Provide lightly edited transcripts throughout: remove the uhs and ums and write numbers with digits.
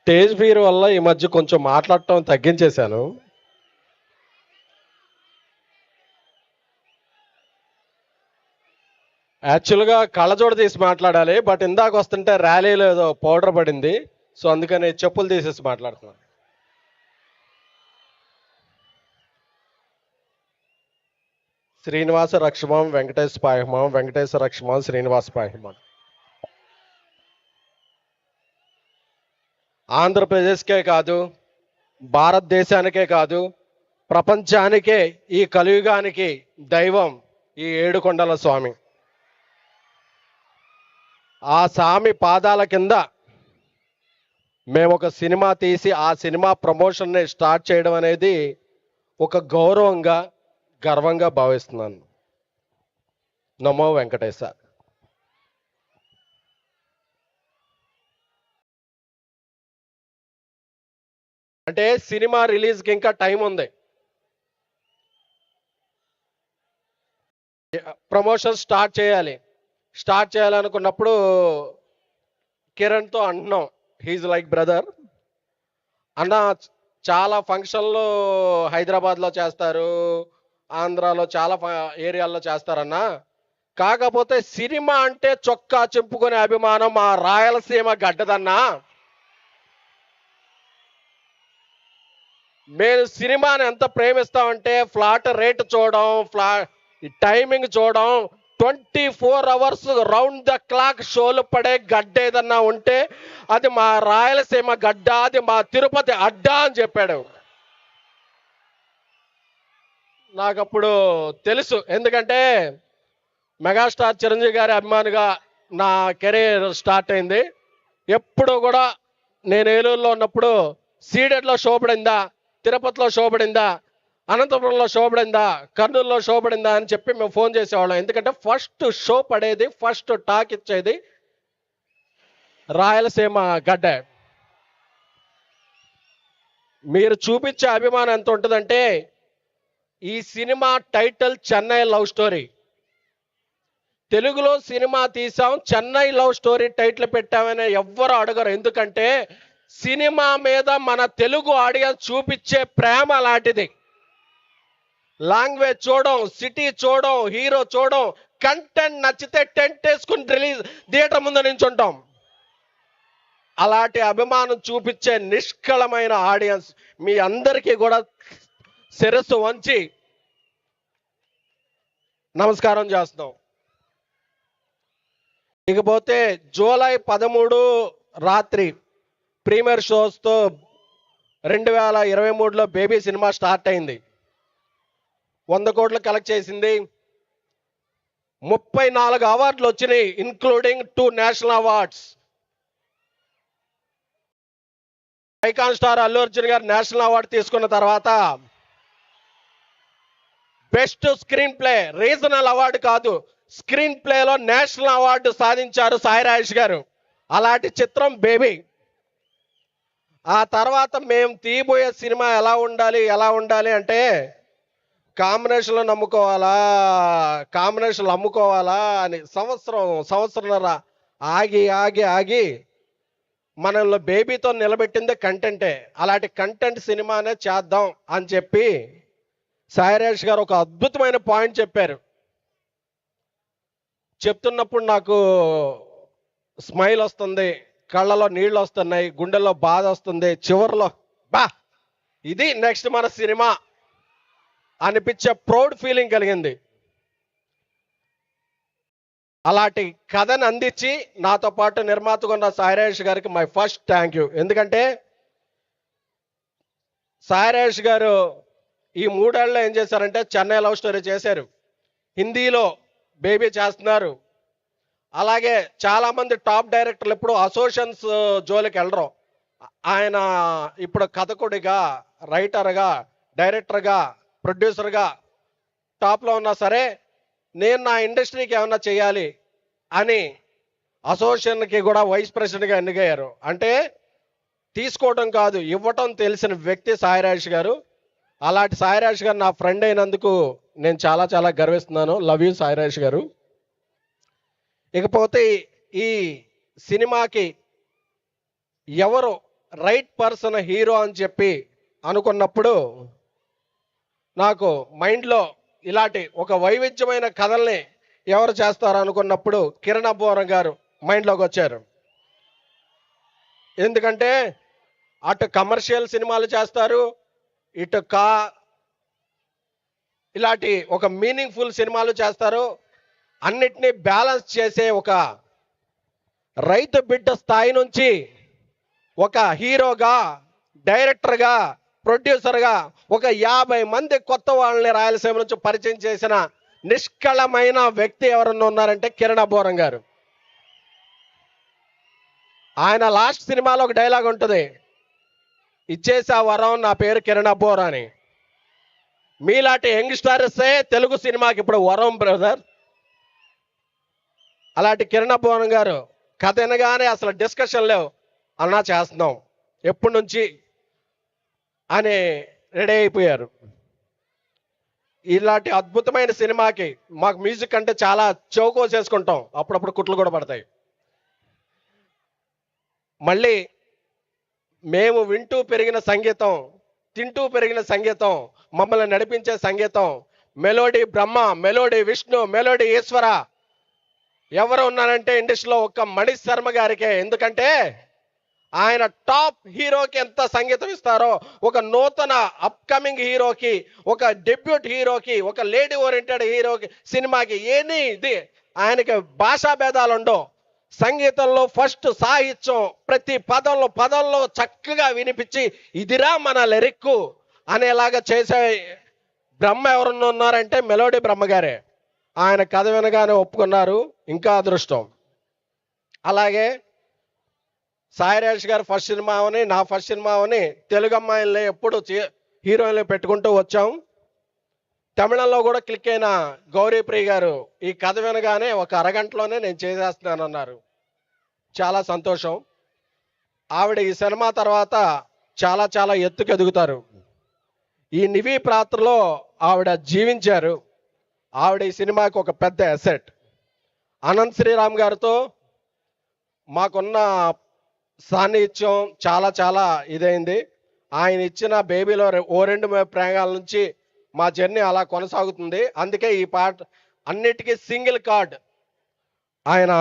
Stage fear వల్ల ఈ మధ్య కొంచెం మాట్లాడటం తగ్గించేశాను. యాక్చువల్గా కళ్ళజోడు తీసి మాట్లాడాలి, బట్ ఇందాక వస్తుంటే ర్యాలీలో ఏదో పౌడర్ పడింది, సో అందుకని చెప్పులు తీసేసి మాట్లాడుతున్నాను. శ్రీనివాస రక్షమం వెంకటేశ పాయమం, వెంకటేశ రక్షమం శ్రీనివాస పాయమం. ఆంధ్రప్రదేశ్కే కాదు, భారతదేశానికే కాదు, ప్రపంచానికే, ఈ కలియుగానికి దైవం ఈ ఏడుకొండల స్వామి. ఆ స్వామి పాదాల కింద మేము ఒక సినిమా తీసి ఆ సినిమా ప్రమోషన్ని స్టార్ట్ చేయడం అనేది ఒక గౌరవంగా, గర్వంగా భావిస్తున్నాను. నమో వెంకటేశ. అంటే సినిమా రిలీజ్కి ఇంకా టైం ఉంది. ప్రమోషన్ స్టార్ట్ చేయాలనుకున్నప్పుడు కిరణ్తో అంటున్నాం, హీజ్ లైక్ బ్రదర్ అన్న. చాలా ఫంక్షన్లు హైదరాబాద్లో చేస్తారు, ఆంధ్రాలో చాలా ఏరియాల్లో చేస్తారన్న. కాకపోతే సినిమా అంటే చొక్కా చెప్పుకునే అభిమానం మా రాయలసీమ గడ్డదన్నా. మేము సినిమాని ఎంత ప్రేమిస్తామంటే ఫ్లాట్ రేట్ చూడడం, టైమింగ్ చూడడం, 24 hours రౌండ్ ద క్లాక్ షోలు పడే గడ్డ ఏదన్నా ఉంటే అది మా రాయలసీమ గడ్డ, అది మా తిరుపతి అడ్డా అని చెప్పాడు. నాకు అప్పుడు తెలుసు, ఎందుకంటే మెగాస్టార్ చిరంజీవి గారి అభిమానిగా నా కెరీర్ స్టార్ట్ అయింది. ఎప్పుడు కూడా నేను ఏలూరులో ఉన్నప్పుడు సీడెడ్లో షో పడిందా, తిరుపతిలో షో పడిందా, అనంతపురంలో షో పడిందా, కర్నూలులో షో పడిందా అని చెప్పి మేము ఫోన్ చేసేవాళ్ళం. ఎందుకంటే ఫస్ట్ షో పడేది, ఫస్ట్ టాక్ ఇచ్చేది రాయలసీమ గడ్డ. మీరు చూపించే అభిమానం ఎంత ఉంటుందంటే, ఈ cinema title Chennai love story. తెలుగులో సినిమా తీసాం, చెన్నై లవ్ స్టోరీ టైటిల్ పెట్టామని ఎవ్వరు అడగరు. ఎందుకంటే సినిమా మీద మన తెలుగు ఆడియన్స్ చూపించే ప్రేమ లాంటిది. లాంగ్వేజ్ చూడడం, సిటీ చూడడం, హీరో చూడడం, కంటెంట్ నచ్చితే టెంట్ వేసుకుని రిలీజ్ థియేటర్ ముందు నించుంటాం. అలాంటి అభిమానం చూపించే నిష్కళమైన ఆడియన్స్ మీ అందరికీ కూడా శిరస్సు వంచి నమస్కారం చేస్తున్నాం. ఇకపోతే జూలై 13 రాత్రి ప్రీమియర్ షోస్తో 2023లో బేబీ సినిమా స్టార్ట్ అయింది. 100 కోట్లు కలెక్ట్ చేసింది. 34 అవార్డులు వచ్చినాయి, including 2 national awards. Icon star Allu Arjun గారు నేషనల్ అవార్డు తీసుకున్న తర్వాత best screen play, regional award కాదు, స్క్రీన్ ప్లేలో నేషనల్ అవార్డు సాధించారు సాయి రాజేష్ గారు. అలాంటి చిత్రం బేబీ. ఆ తర్వాత మేము తీయబోయే సినిమా ఎలా ఉండాలి అంటే, కాంబినేషన్లు అమ్ముకోవాలా అని సంవత్సరంన్నర ఆగి మనల్ని బేబీతో నిలబెట్టిందే కంటెంటే. అలాంటి కంటెంట్ సినిమానే చేద్దాం అని చెప్పి సాయిరాజ్ గారు ఒక అద్భుతమైన పాయింట్ చెప్పారు. చెప్తున్నప్పుడు నాకు స్మైల్ వస్తుంది, కళ్ళలో నీళ్ళు వస్తున్నాయి, గుండెల్లో బాధ వస్తుంది. చివరిలో ఇది నెక్స్ట్ మన సినిమా అనిపించే ప్రౌడ్ ఫీలింగ్ కలిగింది. అలాంటి కథను అందించి నాతో పాటు నిర్మాతగా ఉన్న సాయిరాజ్ గారికి మై ఫస్ట్ థ్యాంక్ యూ. ఎందుకంటే సాయిరాజ్ గారు ఈ 3 ఏళ్ళలో ఏం చేశారంటే, చెన్నై లవ్ స్టోరీ చేశారు, హిందీలో బేబీ చేస్తున్నారు. అలాగే చాలామంది టాప్ డైరెక్టర్లు ఎప్పుడు అసోసియేషన్స్ జోలికి వెళ్ళరు. ఆయన ఇప్పుడు కథకుడిగా, రైటర్గా, డైరెక్టర్గా, ప్రొడ్యూసర్గా టాప్లో ఉన్నా సరే, నేను నా ఇండస్ట్రీకి ఏమన్నా చేయాలి అని అసోసియేషన్కి కూడా వైస్ ప్రెసిడెంట్గా ఎన్నికయ్యారు. అంటే తీసుకోవడం కాదు, ఇవ్వటం తెలిసిన వ్యక్తి సాయిరాజ్ గారు. అలాంటి సాయిరాజ్ గారు నా ఫ్రెండ్ అయినందుకు నేను చాలా చాలా గర్విస్తున్నాను. లవ్ యూ సాయిరాజ్ గారు. ఇకపోతే ఈ సినిమాకి ఎవరు రైట్ పర్సన్ హీరో అని చెప్పి అనుకున్నప్పుడు నాకు మైండ్లో ఇలాంటి ఒక వైవిధ్యమైన కథల్ని ఎవరు చేస్తారు అనుకున్నప్పుడు కిరణ్ అబ్బవరం గారు మైండ్లోకి వచ్చారు. ఎందుకంటే అటు కమర్షియల్ సినిమాలు చేస్తారు, ఇటు ఇలాంటి ఒక మీనింగ్ఫుల్ సినిమాలు చేస్తారు. అన్నిటినీ బ్యాలెన్స్ చేసే ఒక రైతు బిడ్డ స్థాయి నుంచి ఒక హీరోగా, డైరెక్టర్గా, ప్రొడ్యూసర్గా ఒక 50 మంది కొత్త వాళ్ళని రాయలసీమ నుంచి పరిచయం చేసిన నిష్కళమైన వ్యక్తి ఎవరన్నా ఉన్నారంటే కిరణ్ అబ్బవరం గారు. ఆయన లాస్ట్ సినిమాలో ఒక డైలాగ్ ఉంటుంది, ఇచ్చేసా వరం నా పేరు కిరణ్ అబ్బవరం అని. మీలాంటి యంగ్స్టర్సే తెలుగు సినిమాకి ఇప్పుడు వరం బ్రదర్. అలాంటి కిరణ్ అబ్బవరం గారు కథ వినగానే అసలు డిస్కషన్ లేవు, అన్నా చేస్తున్నాం ఎప్పటి నుంచి అని రెడీ అయిపోయారు. ఇలాంటి అద్భుతమైన సినిమాకి మాకు మ్యూజిక్ అంటే చాలా చౌకోసేసుకుంటాం, అప్పుడప్పుడు కుట్లు కూడా పడతాయి. మళ్ళీ మేము వింటూ పెరిగిన సంగీతం, తింటూ పెరిగిన సంగీతం, మమ్మల్ని నడిపించే సంగీతం, మెలోడీ బ్రహ్మ, మెలోడీ విష్ణు, మెలోడీ ఈశ్వర. ఎవరు ఉన్నారంటే ఇండస్ట్రీలో ఒక్క మణి శర్మ గారికే. ఎందుకంటే ఆయన టాప్ హీరోకి ఎంత సంగీతం ఇస్తారో, ఒక నూతన అప్కమింగ్ హీరోకి, ఒక డెబ్యూట్ హీరోకి, ఒక లేడీ ఓరియంటెడ్ హీరోకి, సినిమాకి ఇది ఆయనకి భాషా భేదాలు ఉండవు. సంగీతంలో ఫస్ట్ సాహిత్యం ప్రతి పదంలో చక్కగా వినిపించి ఇదిరా మన లిరిక్కు అనేలాగా చేసే బ్రహ్మ ఎవరన్నా ఉన్నారంటే మెలోడీ బ్రహ్మగారే. ఆయన కథ వినగానే ఒప్పుకున్నారు, ఇంకా అదృష్టం. అలాగే సాయిరాజ్ గారు ఫస్ట్ సినిమా అని, నా ఫస్ట్ సినిమా అని తెలుగు అమ్మాయిల్ని ఎప్పుడు హీరోయిన్లు పెట్టుకుంటూ వచ్చాం. తమిళంలో కూడా క్లిక్ అయిన గౌరీప్రియ గారు ఈ కథ వినగానే ఒక అరగంటలోనే నేను చేసేస్తున్నాను అన్నారు. చాలా సంతోషం. ఆవిడ ఈ సినిమా తర్వాత చాలా చాలా ఎత్తుకు ఎదుగుతారు. ఈ నివి పాత్రలో ఆవిడ జీవించారు. ఆవిడ ఈ సినిమాకి ఒక పెద్ద అసెట్. అనంత్ శ్రీరామ్ గారితో మాకున్న సాన్నిహిత్యం చాలా చాలా ఇదైంది. ఆయన ఇచ్చిన బేబీలో ఓ రెండు ప్రయోగాల నుంచి మా జర్నీ అలా కొనసాగుతుంది. అందుకే ఈ పాట అన్నిటికీ సింగిల్ కార్డ్ ఆయన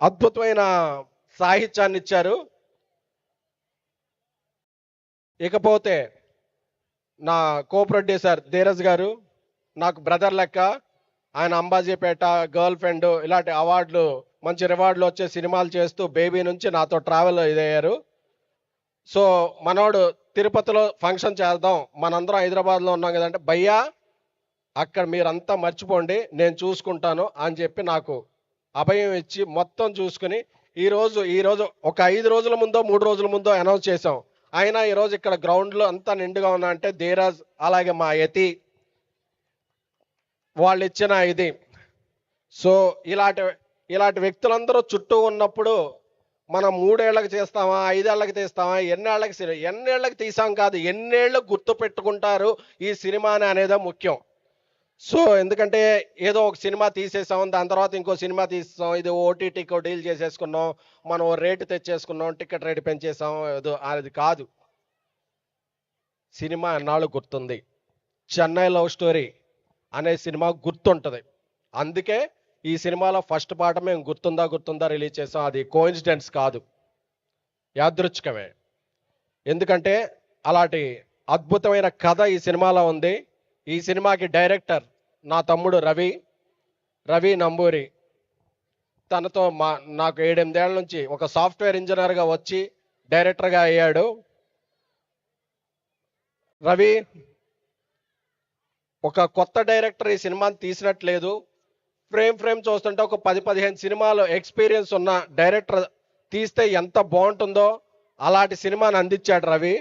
అద్భుతమైన సాహిత్యాన్ని ఇచ్చారు. ఇకపోతే నా కో ప్రొడ్యూసర్ ధీరజ్ గారు నాకు బ్రదర్ లెక్క. ఆయన అంబాజీపేట, గర్ల్ ఫ్రెండ్ ఇలాంటి అవార్డులు, మంచి రివార్డులు వచ్చే సినిమాలు చేస్తూ బేబీ నుంచి నాతో ట్రావెల్ ఇదయ్యారు. సో మనోడు తిరుపతిలో ఫంక్షన్ చేద్దాం, మనందరం హైదరాబాద్లో ఉన్నాం కదంటే, భయ్యా అక్కడ మీరంతా మర్చిపోండి, నేను చూసుకుంటాను అని చెప్పి నాకు అభయం ఇచ్చి మొత్తం చూసుకుని ఈరోజు ఒక 5 రోజుల ముందో 3 రోజుల ముందో అనౌన్స్ చేసాం. అయినా ఈరోజు ఇక్కడ గ్రౌండ్లో అంతా నిండుగా ఉన్నా అంటే ధీరజ్, అలాగే మా యతి వాళ్ళు ఇచ్చిన ఇది. సో ఇలాంటి వ్యక్తులందరూ చుట్టూ ఉన్నప్పుడు మనం 3 ఏళ్ళకి చేస్తామా, 5 ఏళ్ళకి తీస్తామా, ఎన్నేళ్ళకి తీసాం కాదు, ఎన్నేళ్ళు గుర్తు పెట్టుకుంటారు ఈ సినిమాని అనేదే ముఖ్యం. సో ఎందుకంటే ఏదో ఒక సినిమా తీసేసాం, దాని తర్వాత ఇంకో సినిమా తీసేసాం, ఇది ఓటీటీకో డీల్ చేసేసుకున్నాం, మనం రేటు తెచ్చేసుకున్నాం, టికెట్ రేటు పెంచేసాం, అది కాదు. సినిమా ఎన్నాళ్ళు గుర్తుంది. చెన్నై లవ్ స్టోరీ అనే సినిమా గుర్తుంటుంది. అందుకే ఈ సినిమాలో ఫస్ట్ పాట మేము గుర్తుందా రిలీజ్ చేసాం. అది కోఇన్సిడెన్స్ కాదు, యాదృచ్ఛికమే. ఎందుకంటే అలాంటి అద్భుతమైన కథ ఈ సినిమాలో ఉంది. ఈ సినిమాకి డైరెక్టర్ నా తమ్ముడు రవి నంబూరి. తనతో నాకు 7-8 ఏళ్ళ నుంచి ఒక సాఫ్ట్వేర్ ఇంజనీర్గా వచ్చి డైరెక్టర్గా అయ్యాడు. రవి ఒక కొత్త డైరెక్టర్ ఈ సినిమాని తీసినట్లేదు. ఫ్రేమ్ చూస్తుంటే ఒక 10-15 సినిమాలు ఎక్స్పీరియన్స్ ఉన్న డైరెక్టర్ తీస్తే ఎంత బాగుంటుందో అలాంటి సినిమాని అందించాడు Ravi.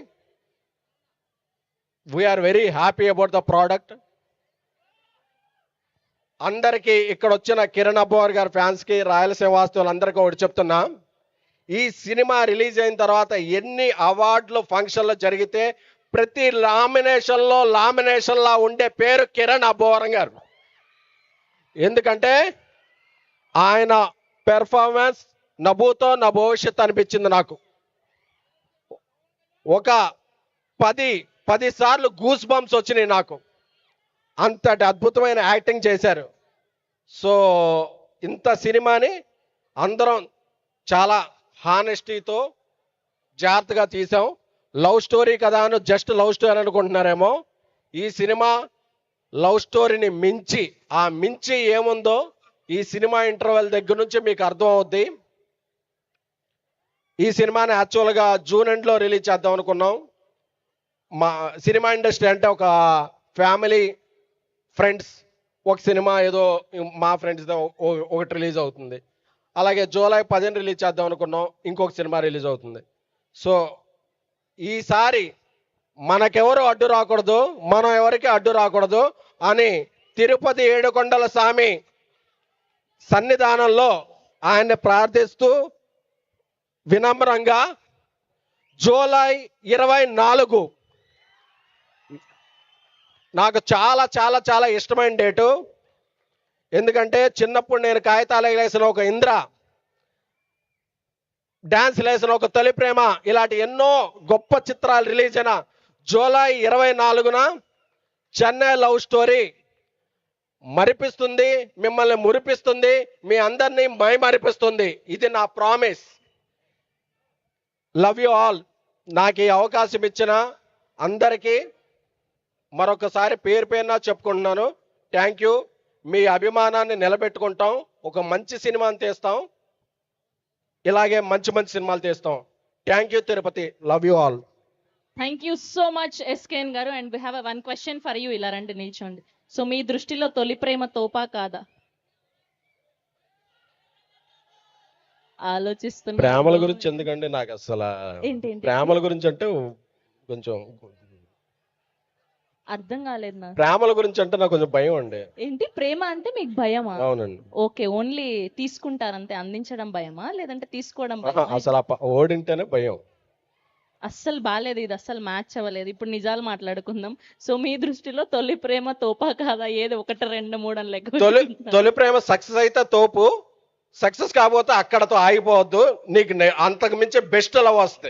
We are very happy about the product. అందరికీ ఇక్కడ వచ్చిన కిరణ్ అబ్బవరం గారి ఫ్యాన్స్కి, రాయలసీమ వాస్తువులందరికీ ఒకటి చెప్తున్నా, ఈ సినిమా రిలీజ్ అయిన తర్వాత ఎన్ని అవార్డులు ఫంక్షన్లు జరిగితే ప్రతి లామినేషన్లా ఉండే పేరు కిరణ్ అబ్బవరం గారు. ఎందుకంటే ఆయన పెర్ఫార్మెన్స్ నభూతో నా భవిష్యత్ అనిపించింది నాకు. ఒక 10 సార్లు గూస్ బంప్స్ వచ్చినాయి నాకు. అంతటి అద్భుతమైన యాక్టింగ్ చేశారు. సో ఇంత సినిమాని అందరం చాలా హానెస్టీతో జాగ్రత్తగా తీసాం. లవ్ స్టోరీ కదా అని జస్ట్ లవ్ స్టోరీ అనుకుంటున్నారేమో. ఈ సినిమా లవ్ స్టోరీని మించి ఏముందో ఈ సినిమా ఇంటర్వెల్ దగ్గర నుంచి మీకు అర్థం అవుద్ది. ఈ సినిమాని యాక్చువల్గా జూన్ ఎండ్లో రిలీజ్ చేద్దాం అనుకున్నాం. మా సినిమా ఇండస్ట్రీ అంటే ఒక ఫ్యామిలీ ఫ్రెండ్స్ ఒక సినిమా ఏదో మా ఫ్రెండ్స్తో ఒకటి రిలీజ్ అవుతుంది. అలాగే జూలై 10 రిలీజ్ చేద్దాం అనుకున్నాం, ఇంకొక సినిమా రిలీజ్ అవుతుంది. సో ఈసారి మనకెవరు అడ్డు రాకూడదు, మనం ఎవరికి అడ్డు రాకూడదు అని తిరుపతి ఏడుకొండల స్వామి సన్నిధానంలో ఆయన్ని ప్రార్థిస్తూ వినమ్రంగా జూలై 24 నాకు చాలా చాలా చాలా ఇష్టమైన డేటు. ఎందుకంటే చిన్నప్పుడు నేను కాగితాలు వేసిన ఒక ఇంద్ర, డాన్స్ వేసిన ఒక తొలి ప్రేమ, ఇలాంటి ఎన్నో గొప్ప చిత్రాలు రిలీజ్ అయిన జూలై 24న చెన్నై లవ్ స్టోరీ మరిపిస్తుంది, మిమ్మల్ని మురిపిస్తుంది, మీ అందరినీ మైమరిపిస్తుంది. ఇది నా ప్రామిస్. Love you all. నాకు ఈ అవకాశం ఇచ్చిన అందరికీ మరొకసారి పేరు పేరున చెప్పుకుంటున్నాను. Thank you. మీ అభిమానాన్ని నిలబెట్టుకుంటాం. ఒక మంచి సినిమాని తీస్తాం. ఇలాగే మంచి మంచి సినిమాలు తీస్తాం. Thank you Tirupati. Love you all. Thank you so much SKN గారు. And we have one question for you. ఇలా రండి, నిల్చోండి. సో మీ దృష్టిలో తొలి ప్రేమ తోపా కాదా? ఆలోచిస్తున్నా. ప్రేమల గురించి ఎందుకండి నాకు అసలు. ఏంటి ప్రేమల గురించి అంటే కొంచెం అర్థం కాలేదు నాకు. ప్రేమల గురించి అంటే నాకు కొంచెం భయం అండి. ఏంటి ప్రేమ అంటే మీకు భయమా? అవునండి. ఓకే, ఓన్లీ తీసుకుంటారంతే, అందించడం భయమా లేదంటే తీసుకోవడం ఆహా, భయమా? అసలు ఓడింటేనే భయం. అస్సలు బాగాలేదు, ఇది అస్సలు మ్యాచ్ అవ్వలేదు. ఇప్పుడు నిజాలు మాట్లాడుకుందాం. సో మీ దృష్టిలో తొలి ప్రేమ తోపా కాదా? ఏది 1, 2, 3 అని లెక్క తొలి ప్రేమ సక్సెస్ అయితే తోపు, సక్సెస్ కాబోతే అక్కడతో ఆగిపోవద్దు. నీకు అంతకు మించి బెస్ట్ లవ్ వస్తాయి.